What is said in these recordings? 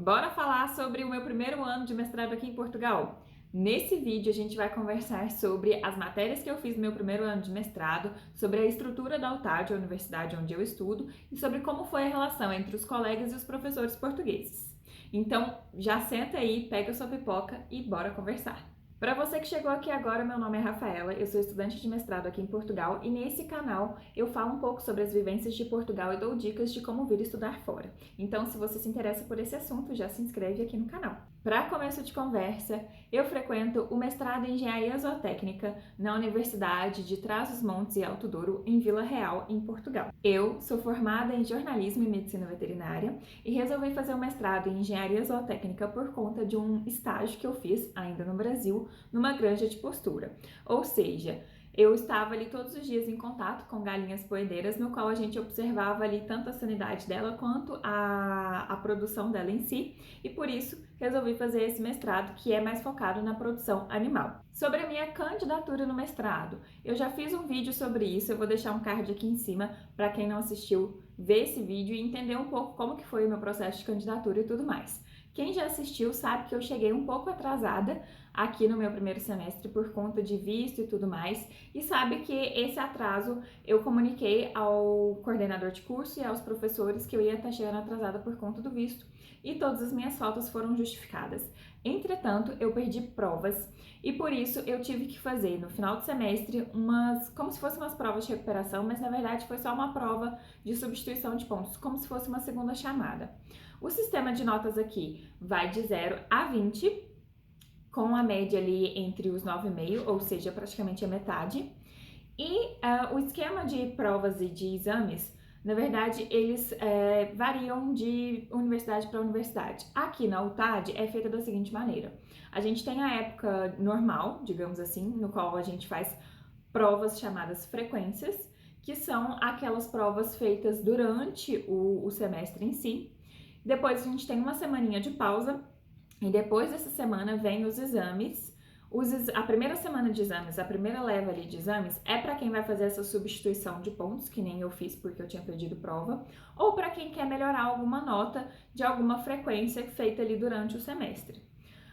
Bora falar sobre o meu primeiro ano de mestrado aqui em Portugal? Nesse vídeo a gente vai conversar sobre as matérias que eu fiz no meu primeiro ano de mestrado, sobre a estrutura da UTAD, a universidade onde eu estudo, e sobre como foi a relação entre os colegas e os professores portugueses. Então, já senta aí, pega sua pipoca e bora conversar. Para você que chegou aqui agora, meu nome é Rafaela, eu sou estudante de mestrado aqui em Portugal e nesse canal eu falo um pouco sobre as vivências de Portugal e dou dicas de como vir estudar fora. Então, se você se interessa por esse assunto, já se inscreve aqui no canal. Para começo de conversa, eu frequento o mestrado em Engenharia Zootécnica na Universidade de Trás-os-Montes e Alto Douro, em Vila Real, em Portugal. Eu sou formada em Jornalismo e Medicina Veterinária e resolvi fazer o mestrado em Engenharia Zootécnica por conta de um estágio que eu fiz, ainda no Brasil, numa granja de postura. Ou seja, eu estava ali todos os dias em contato com galinhas poedeiras, no qual a gente observava ali tanto a sanidade dela quanto a produção dela em si, e por isso resolvi fazer esse mestrado que é mais focado na produção animal. Sobre a minha candidatura no mestrado, eu já fiz um vídeo sobre isso, eu vou deixar um card aqui em cima para quem não assistiu ver esse vídeo e entender um pouco como que foi o meu processo de candidatura e tudo mais. Quem já assistiu sabe que eu cheguei um pouco atrasada aqui no meu primeiro semestre por conta de visto e tudo mais, e sabe que esse atraso eu comuniquei ao coordenador de curso e aos professores que eu ia estar chegando atrasada por conta do visto, e todas as minhas faltas foram justificadas. Entretanto, eu perdi provas e por isso eu tive que fazer no final do semestre como se fossem umas provas de recuperação, mas na verdade foi só uma prova de substituição de pontos, como se fosse uma segunda chamada. O sistema de notas aqui vai de 0 a 20, com a média ali entre os 9,5, ou seja, praticamente a metade. E o esquema de provas e de exames, na verdade, eles variam de universidade para universidade. Aqui na UTAD é feita da seguinte maneira: a gente tem a época normal, digamos assim, no qual a gente faz provas chamadas frequências, que são aquelas provas feitas durante o semestre em si. Depois a gente tem uma semaninha de pausa e depois dessa semana vem os exames. A primeira semana de exames, a primeira leva ali de exames é para quem vai fazer essa substituição de pontos, que nem eu fiz porque eu tinha perdido prova, ou para quem quer melhorar alguma nota de alguma frequência feita ali durante o semestre.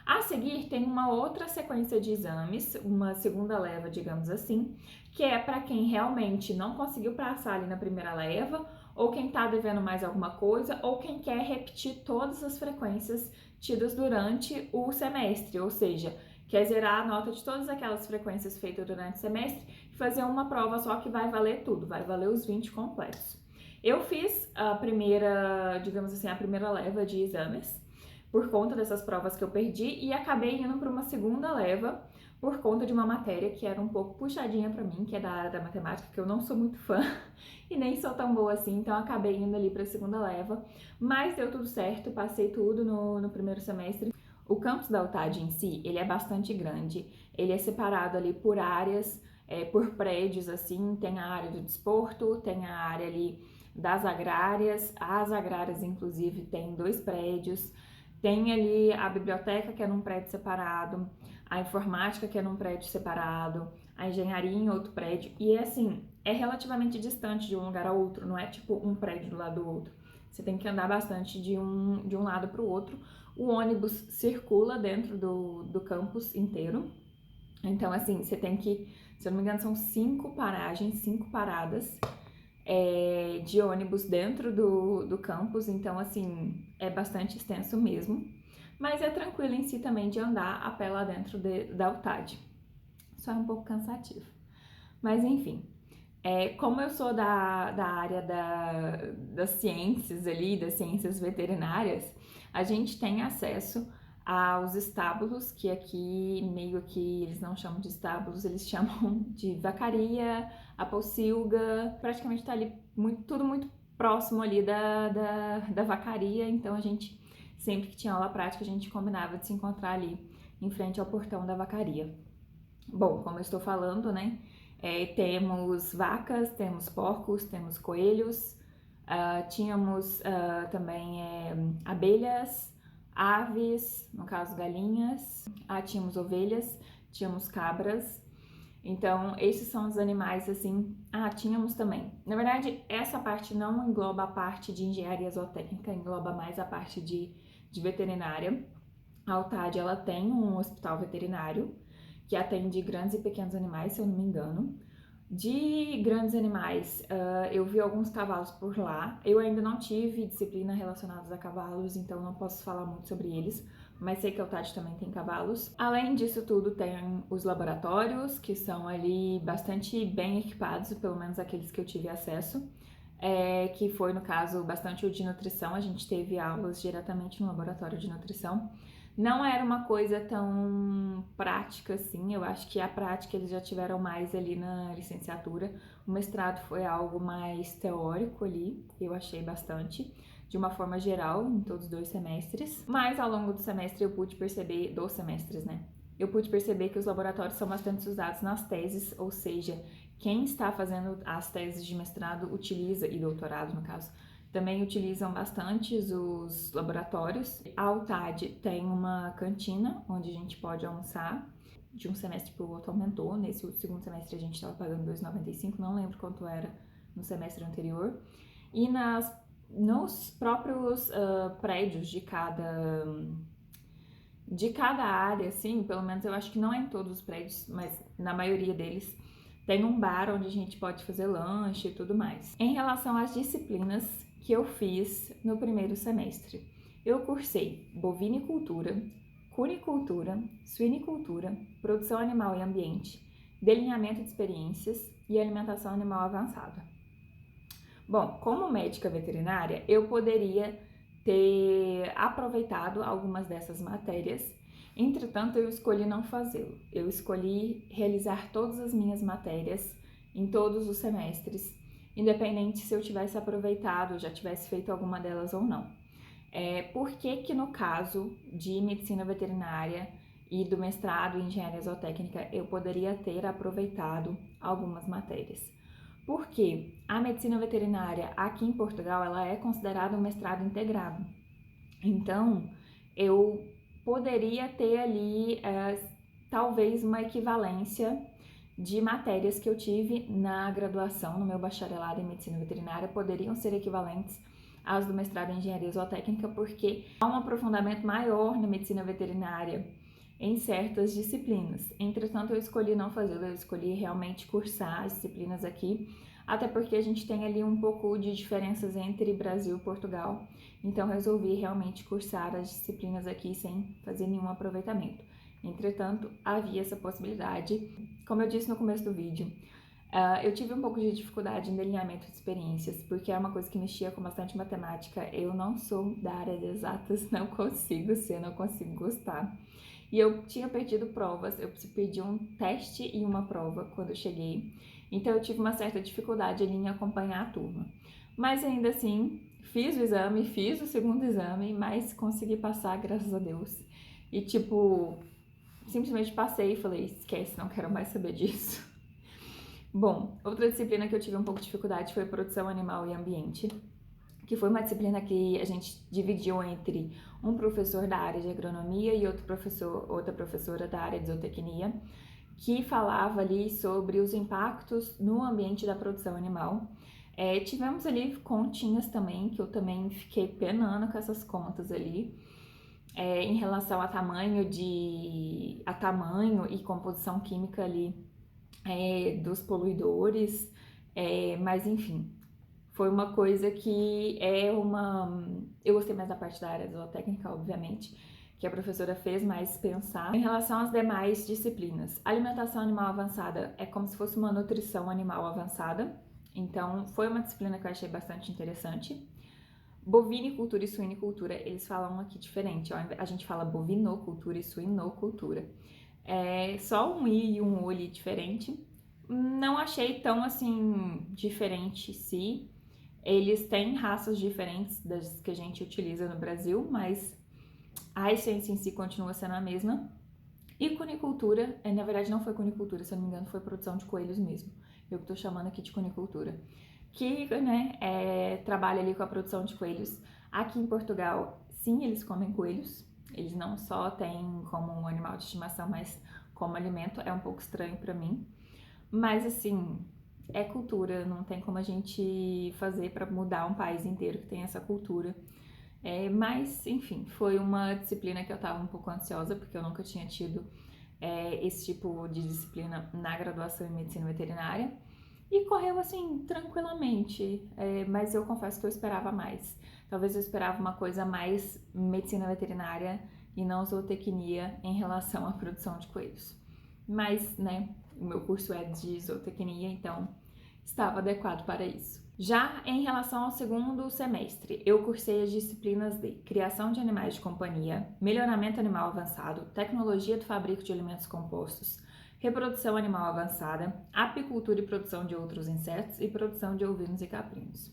A seguir tem uma outra sequência de exames, uma segunda leva, digamos assim, que é para quem realmente não conseguiu passar ali na primeira leva, ou quem está devendo mais alguma coisa, ou quem quer repetir todas as frequências tidas durante o semestre, ou seja, quer zerar a nota de todas aquelas frequências feitas durante o semestre e fazer uma prova só que vai valer tudo, vai valer os 20 completos. Eu fiz a primeira, digamos assim, a primeira leva de exames por conta dessas provas que eu perdi e acabei indo para uma segunda leva por conta de uma matéria que era um pouco puxadinha para mim, que é da área da matemática, que eu não sou muito fã e nem sou tão boa assim, então acabei indo ali para a segunda leva, mas deu tudo certo, passei tudo no primeiro semestre. O campus da UTAD em si, ele é bastante grande, ele é separado ali por áreas, por prédios assim, tem a área do desporto, tem a área ali das agrárias, as agrárias inclusive tem 2 prédios, tem ali a biblioteca que é num prédio separado, a informática que é num prédio separado, a engenharia em outro prédio, e assim, é relativamente distante de um lugar ao outro, não é tipo um prédio do lado do outro. Você tem que andar bastante de um lado para o outro. O ônibus circula dentro do campus inteiro. Então, assim, você tem que, se eu não me engano, são 5 paragens, 5 paradas de ônibus dentro do campus. Então, assim, é bastante extenso mesmo. Mas é tranquilo em si também de andar a pé lá dentro da UTAD. Só é um pouco cansativo. Mas, enfim. Como eu sou da área das ciências ali, das ciências veterinárias, a gente tem acesso aos estábulos, que aqui meio que eles não chamam de estábulos, eles chamam de vacaria, a pocilga, praticamente tá ali tudo muito próximo ali da vacaria, então a gente, sempre que tinha aula prática, a gente combinava de se encontrar ali em frente ao portão da vacaria. Bom, como eu estou falando, né? Temos vacas, temos porcos, temos coelhos, tínhamos também abelhas, aves, no caso galinhas, tínhamos ovelhas, tínhamos cabras. Então, esses são os animais assim. Tínhamos também. Na verdade, essa parte não engloba a parte de engenharia zootécnica, engloba mais a parte de de veterinária. A UTAD, ela tem um hospital veterinário que atende grandes e pequenos animais, se eu não me engano. De grandes animais, eu vi alguns cavalos por lá. Eu ainda não tive disciplina relacionada a cavalos, então não posso falar muito sobre eles, mas sei que a UTAD também tem cavalos. Além disso tudo, tem os laboratórios, que são ali bastante bem equipados, pelo menos aqueles que eu tive acesso. Que foi, no caso, bastante o de nutrição. A gente teve aulas diretamente no laboratório de nutrição. Não era uma coisa tão prática assim, eu acho que a prática eles já tiveram mais ali na licenciatura. O mestrado foi algo mais teórico ali, eu achei bastante, de uma forma geral, em todos os 2 semestres. Mas ao longo do semestre eu pude perceber, 2 semestres, né? Eu pude perceber que os laboratórios são bastante usados nas teses, ou seja, quem está fazendo as teses de mestrado utiliza, e doutorado no caso, também utilizam bastante os laboratórios. A UTAD tem uma cantina onde a gente pode almoçar. De um semestre para o outro aumentou. Nesse segundo semestre a gente estava pagando R$ 2,95, não lembro quanto era no semestre anterior. E nos próprios prédios de cada área, assim, pelo menos eu acho que não é em todos os prédios, mas na maioria deles, tem um bar onde a gente pode fazer lanche e tudo mais. Em relação às disciplinas que eu fiz no primeiro semestre, eu cursei bovinicultura, cunicultura, suinicultura, produção animal e ambiente, delineamento de experiências e alimentação animal avançada. Bom, como médica veterinária, eu poderia ter aproveitado algumas dessas matérias. Entretanto, eu escolhi não fazê-lo. Eu escolhi realizar todas as minhas matérias em todos os semestres, independente se eu tivesse aproveitado, já tivesse feito alguma delas ou não. Por que no caso de medicina veterinária e do mestrado em engenharia zootécnica eu poderia ter aproveitado algumas matérias? Porque a medicina veterinária aqui em Portugal ela é considerada um mestrado integrado. Então, eu poderia ter ali talvez uma equivalência de matérias que eu tive na graduação, no meu bacharelado em medicina veterinária, poderiam ser equivalentes às do mestrado em engenharia zootécnica, porque há um aprofundamento maior na medicina veterinária em certas disciplinas. Entretanto, eu escolhi não fazê-lo, eu escolhi realmente cursar as disciplinas aqui, até porque a gente tem ali um pouco de diferenças entre Brasil e Portugal, então resolvi realmente cursar as disciplinas aqui sem fazer nenhum aproveitamento. Entretanto, havia essa possibilidade. Como eu disse no começo do vídeo, eu tive um pouco de dificuldade em delineamento de experiências, porque é uma coisa que mexia com bastante matemática. Eu não sou da área de exatas, não consigo ser, não consigo gostar. E eu tinha perdido provas, eu perdi um teste e uma prova quando eu cheguei. Então eu tive uma certa dificuldade ali em acompanhar a turma. Mas ainda assim, fiz o exame, fiz o segundo exame, mas consegui passar, graças a Deus. E simplesmente passei e falei, esquece, não quero mais saber disso. Bom, outra disciplina que eu tive um pouco de dificuldade foi produção animal e ambiente, que foi uma disciplina que a gente dividiu entre um professor da área de agronomia e outra professora da área de zootecnia, que falava ali sobre os impactos no ambiente da produção animal. Tivemos ali continhas também, que eu também fiquei penando com essas contas ali, em relação a tamanho e composição química ali dos poluidores, mas enfim, foi uma coisa que eu gostei mais da parte da área zootécnica, obviamente, que a professora fez mais pensar. Em relação às demais disciplinas, alimentação animal avançada é como se fosse uma nutrição animal avançada, então foi uma disciplina que eu achei bastante interessante. Bovinicultura e suinicultura, eles falam aqui diferente, ó. A gente fala bovinocultura e suinocultura. É só um i e um o ali diferente. Não achei tão assim diferente se eles têm raças diferentes das que a gente utiliza no Brasil, mas a essência em si continua sendo a mesma. E cunicultura, na verdade não foi cunicultura, se eu não me engano, foi produção de coelhos mesmo. Eu que tô chamando aqui de cunicultura. Que, trabalha ali com a produção de coelhos. Aqui em Portugal, sim, eles comem coelhos. Eles não só têm como um animal de estimação, mas como alimento. É um pouco estranho pra mim. Mas, assim, é cultura. Não tem como a gente fazer pra mudar um país inteiro que tem essa cultura. Mas, enfim, foi uma disciplina que eu estava um pouco ansiosa, porque eu nunca tinha tido esse tipo de disciplina na graduação em medicina veterinária. E correu assim, tranquilamente, mas eu confesso que eu esperava mais. Talvez eu esperava uma coisa mais medicina veterinária e não zootecnia em relação à produção de coelhos. Mas, né, o meu curso é de zootecnia, então estava adequado para isso. Já em relação ao segundo semestre, eu cursei as disciplinas de criação de animais de companhia, melhoramento animal avançado, tecnologia do fabrico de alimentos compostos, reprodução animal avançada, apicultura e produção de outros insetos e produção de ovinos e caprinos.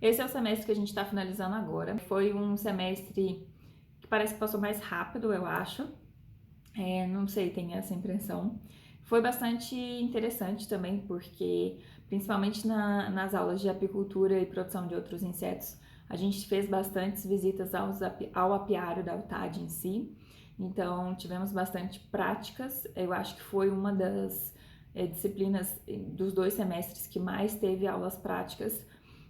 Esse é o semestre que a gente está finalizando agora. Foi um semestre que parece que passou mais rápido, eu acho. Não sei, tenho essa impressão. Foi bastante interessante também, porque principalmente nas aulas de apicultura e produção de outros insetos, a gente fez bastantes visitas ao apiário da UTAD em si. Então, tivemos bastante práticas. Eu acho que foi uma das disciplinas dos 2 semestres que mais teve aulas práticas.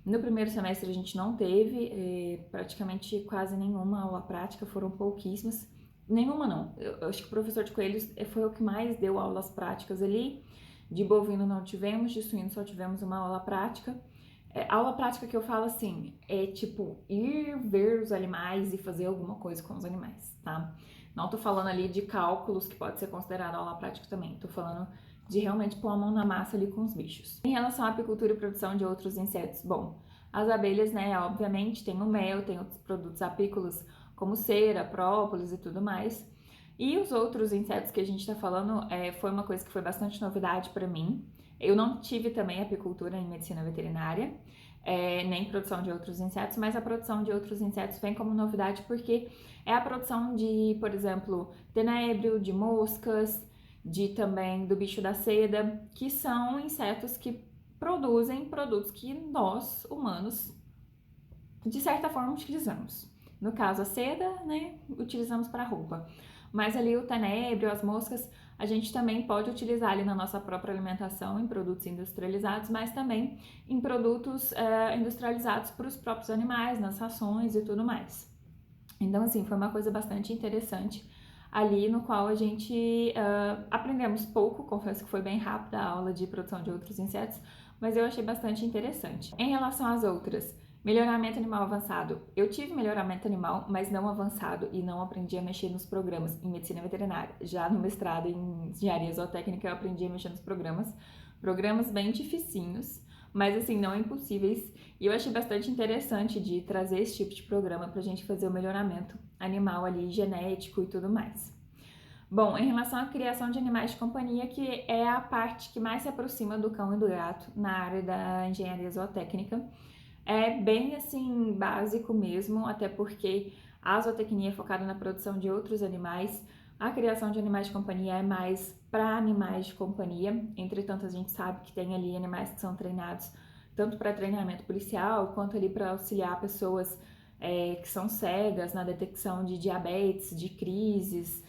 No primeiro semestre a gente não teve praticamente quase nenhuma aula prática, foram pouquíssimas. Nenhuma não, eu acho que o professor de coelhos foi o que mais deu aulas práticas ali. De bovino não tivemos, de suíno só tivemos uma aula prática. Aula prática que eu falo assim, é tipo ir ver os animais e fazer alguma coisa com os animais, tá? Não tô falando ali de cálculos, que pode ser considerado aula prática também, tô falando de realmente pôr a mão na massa ali com os bichos. Em relação à apicultura e produção de outros insetos, bom, as abelhas, né, obviamente, tem o mel, tem outros produtos apícolas, como cera, própolis e tudo mais. E os outros insetos que a gente está falando foi uma coisa que foi bastante novidade para mim. Eu não tive também apicultura em medicina veterinária, nem produção de outros insetos, mas a produção de outros insetos vem como novidade porque é a produção de, por exemplo, tenébrio, de moscas, também do bicho da seda, que são insetos que produzem produtos que nós, humanos, de certa forma utilizamos. No caso, a seda, né, utilizamos para roupa. Mas ali o tenébrio, as moscas, a gente também pode utilizar ali na nossa própria alimentação, em produtos industrializados, mas também em produtos industrializados para os próprios animais, nas rações e tudo mais. Então, assim, foi uma coisa bastante interessante ali, no qual a gente aprendemos pouco, confesso que foi bem rápida a aula de produção de outros insetos, mas eu achei bastante interessante. Em relação às outras, melhoramento animal avançado. Eu tive melhoramento animal, mas não avançado e não aprendi a mexer nos programas em medicina veterinária. Já no mestrado em engenharia zootécnica eu aprendi a mexer nos programas bem dificinhos, mas assim, não impossíveis. E eu achei bastante interessante de trazer esse tipo de programa pra gente fazer o melhoramento animal ali, genético e tudo mais. Bom, em relação à criação de animais de companhia, que é a parte que mais se aproxima do cão e do gato na área da engenharia zootécnica, é bem assim básico mesmo, até porque a zootecnia é focada na produção de outros animais. A criação de animais de companhia é mais para animais de companhia. Entretanto, a gente sabe que tem ali animais que são treinados tanto para treinamento policial quanto ali para auxiliar pessoas que são cegas na detecção de diabetes, de crises,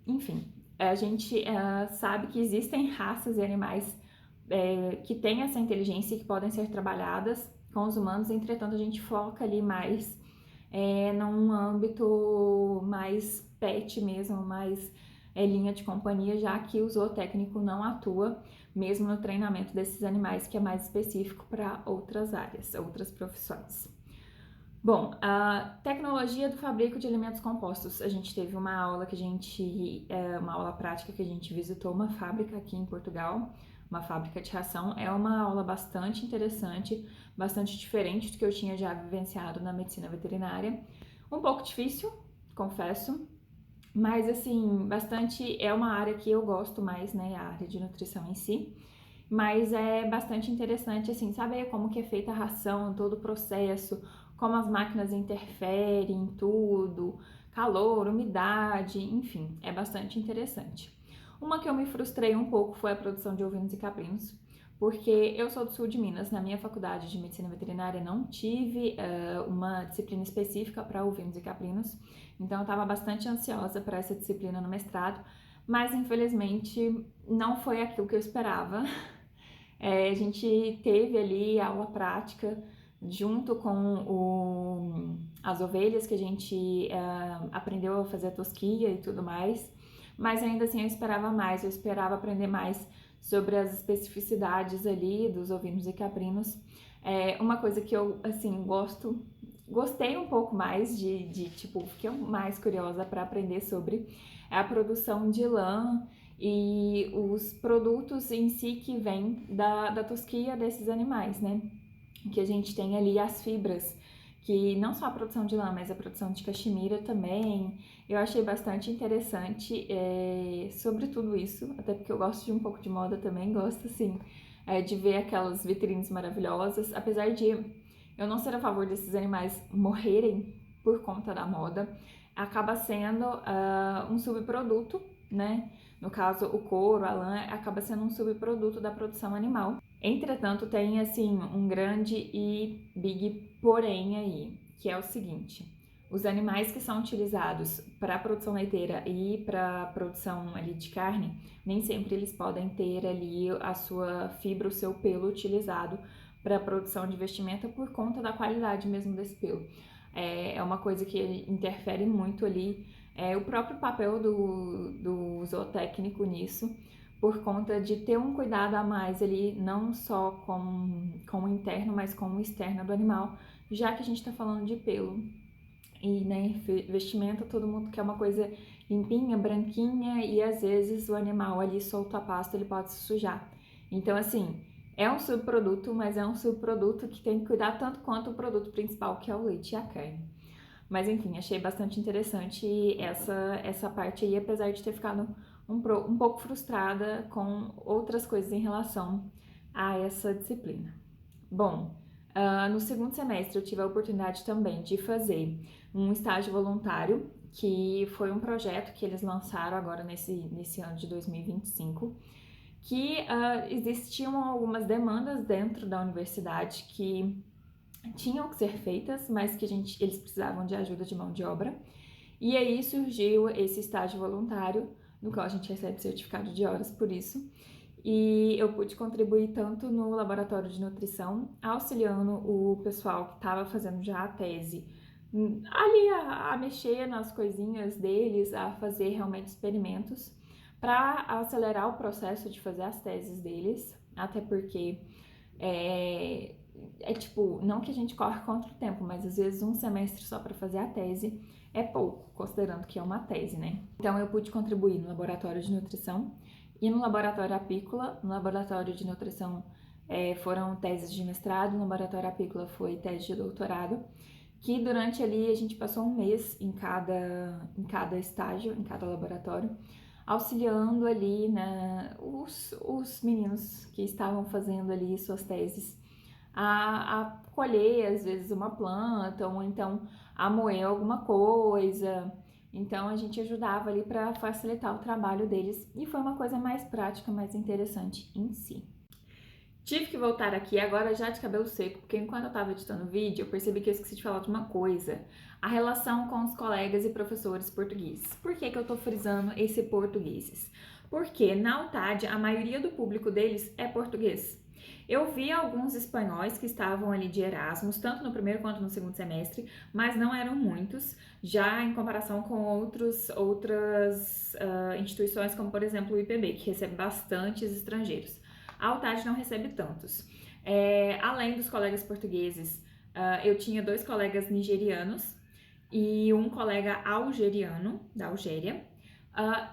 enfim. A gente sabe que existem raças e animais que têm essa inteligência e que podem ser trabalhadas com os humanos, entretanto a gente foca ali mais num âmbito mais pet mesmo, mais linha de companhia, já que o zootécnico não atua mesmo no treinamento desses animais, que é mais específico para outras áreas, outras profissões. Bom, a tecnologia do fabrico de alimentos compostos. A gente teve uma aula uma aula prática que a gente visitou uma fábrica aqui em Portugal, uma fábrica de ração. É uma aula bastante interessante, bastante diferente do que eu tinha já vivenciado na medicina veterinária. Um pouco difícil, confesso, mas assim, é uma área que eu gosto mais, né, a área de nutrição em si. Mas é bastante interessante, assim, saber como que é feita a ração, todo o processo, como as máquinas interferem em tudo, calor, umidade, enfim, é bastante interessante. Uma que eu me frustrei um pouco foi a produção de ovinos e caprinos, porque eu sou do sul de Minas, na minha faculdade de medicina veterinária não tive uma disciplina específica para ovinos e caprinos, então eu estava bastante ansiosa para essa disciplina no mestrado, mas infelizmente não foi aquilo que eu esperava. A gente teve ali aula prática junto com as ovelhas que a gente aprendeu a fazer tosquia e tudo mais, mas ainda assim eu esperava mais, eu esperava aprender mais sobre as especificidades ali dos ovinos e caprinos. Uma coisa que eu, assim, gostei um pouco mais tipo, fiquei mais curiosa para aprender sobre é a produção de lã e os produtos em si que vêm da tosquia desses animais, né? Que a gente tem ali as fibras, que não só a produção de lã, mas a produção de caxemira também. Eu achei bastante interessante sobre tudo isso, até porque eu gosto de um pouco de moda também, gosto assim de ver aquelas vitrines maravilhosas, apesar de eu não ser a favor desses animais morrerem por conta da moda, acaba sendo um subproduto, né? No caso, o couro, a lã, acaba sendo um subproduto da produção animal. Entretanto, tem assim um grande e big porém aí, que é o seguinte: os animais que são utilizados para a produção leiteira e para a produção ali de carne, nem sempre eles podem ter ali a sua fibra, o seu pelo utilizado para a produção de vestimenta por conta da qualidade mesmo desse pelo. É uma coisa que interfere muito ali, o próprio papel do zootécnico nisso, por conta de ter um cuidado a mais ali, não só com o interno, mas com o externo do animal, já que a gente está falando de pelo. E, né, vestimenta, todo mundo quer uma coisa limpinha, branquinha, e às vezes o animal ali solto a pasta, ele pode se sujar. Então, assim, é um subproduto, mas é um subproduto que tem que cuidar tanto quanto o produto principal, que é o leite e a carne. Mas enfim, achei bastante interessante essa parte aí, apesar de ter ficado um pouco frustrada com outras coisas em relação a essa disciplina. Bom, no segundo semestre eu tive a oportunidade também de fazer um estágio voluntário, que foi um projeto que eles lançaram agora nesse ano de 2025, que existiam algumas demandas dentro da universidade que tinham que ser feitas, mas que eles precisavam de ajuda de mão de obra. E aí surgiu esse estágio voluntário, no qual a gente recebe certificado de horas por isso. E eu pude contribuir tanto no laboratório de nutrição, auxiliando o pessoal que estava fazendo já a tese, ali a mexer nas coisinhas deles, a fazer realmente experimentos, para acelerar o processo de fazer as teses deles, até porque tipo, não que a gente corre contra o tempo, mas às vezes um semestre só para fazer a tese é pouco, considerando que é uma tese, né? Então eu pude contribuir no laboratório de nutrição e no laboratório apícola. No laboratório de nutrição foram teses de mestrado, no laboratório apícola foi tese de doutorado, que durante ali a gente passou um mês em cada estágio, em cada laboratório, auxiliando ali, né, os meninos que estavam fazendo ali suas teses a colher, às vezes, uma planta, ou então a moer alguma coisa. Então a gente ajudava ali para facilitar o trabalho deles e foi uma coisa mais prática, mais interessante em si. Tive que voltar aqui agora já de cabelo seco, porque enquanto eu estava editando o vídeo, eu percebi que eu esqueci de falar de uma coisa. A relação com os colegas e professores portugueses. Por que eu tô frisando esse portugueses? Porque na UTAD, a maioria do público deles é português. Eu vi alguns espanhóis que estavam ali de Erasmus, tanto no primeiro quanto no segundo semestre, mas não eram muitos, já em comparação com outras instituições, como por exemplo o IPB, que recebe bastantes estrangeiros. A UTAD não recebe tantos. Além dos colegas portugueses, eu tinha 2 colegas nigerianos e um colega algeriano, da Algéria.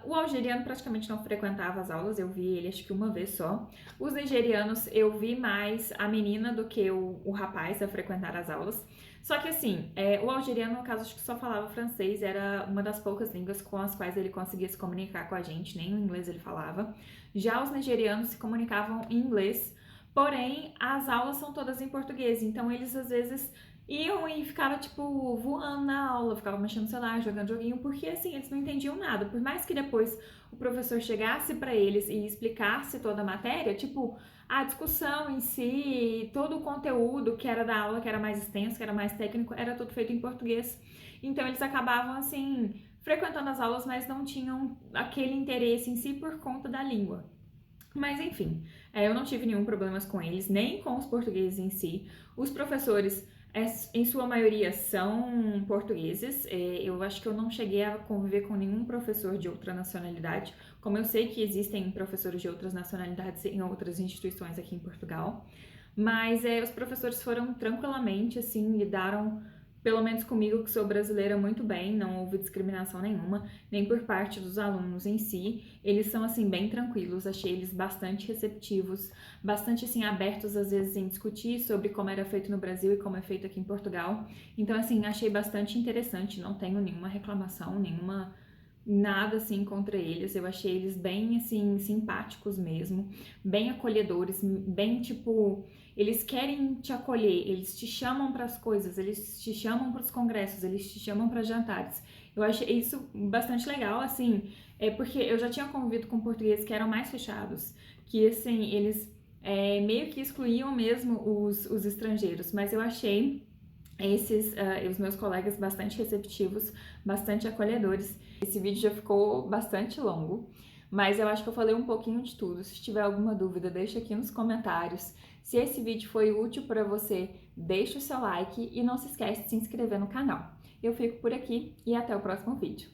O algeriano praticamente não frequentava as aulas, eu vi ele acho que uma vez só. Os nigerianos, eu vi mais a menina do que o rapaz a frequentar as aulas. Só que assim, o algeriano, no caso, acho que só falava francês, era uma das poucas línguas com as quais ele conseguia se comunicar com a gente, nem o inglês ele falava. Já os nigerianos se comunicavam em inglês, porém as aulas são todas em português, então eles às vezes iam e ficavam, tipo, voando na aula, ficavam mexendo no celular, jogando joguinho, porque, assim, eles não entendiam nada. Por mais que depois o professor chegasse pra eles e explicasse toda a matéria, tipo, a discussão em si, todo o conteúdo que era da aula, que era mais extenso, que era mais técnico, era tudo feito em português. Então, eles acabavam, assim, frequentando as aulas, mas não tinham aquele interesse em si por conta da língua. Mas enfim, eu não tive nenhum problema com eles, nem com os portugueses em si. Os professores, em sua maioria, são portugueses. Eu acho que eu não cheguei a conviver com nenhum professor de outra nacionalidade, como eu sei que existem professores de outras nacionalidades em outras instituições aqui em Portugal. Mas os professores foram tranquilamente, assim, lidaram, pelo menos comigo, que sou brasileira, muito bem, não houve discriminação nenhuma, nem por parte dos alunos em si. Eles são, assim, bem tranquilos, achei eles bastante receptivos, bastante, assim, abertos, às vezes, em discutir sobre como era feito no Brasil e como é feito aqui em Portugal. Então, assim, achei bastante interessante, não tenho nenhuma reclamação, nada assim contra eles. Eu achei eles bem assim simpáticos mesmo, bem acolhedores, bem tipo, eles querem te acolher, eles te chamam para as coisas, eles te chamam para os congressos, eles te chamam para jantares. Eu achei isso bastante legal, assim, porque eu já tinha convivido com portugueses que eram mais fechados, que assim, eles meio que excluíam mesmo os estrangeiros, mas eu achei os meus colegas bastante receptivos, bastante acolhedores. Esse vídeo já ficou bastante longo, mas eu acho que eu falei um pouquinho de tudo. Se tiver alguma dúvida, deixa aqui nos comentários. Se esse vídeo foi útil para você, deixa o seu like e não se esquece de se inscrever no canal. Eu fico por aqui e até o próximo vídeo.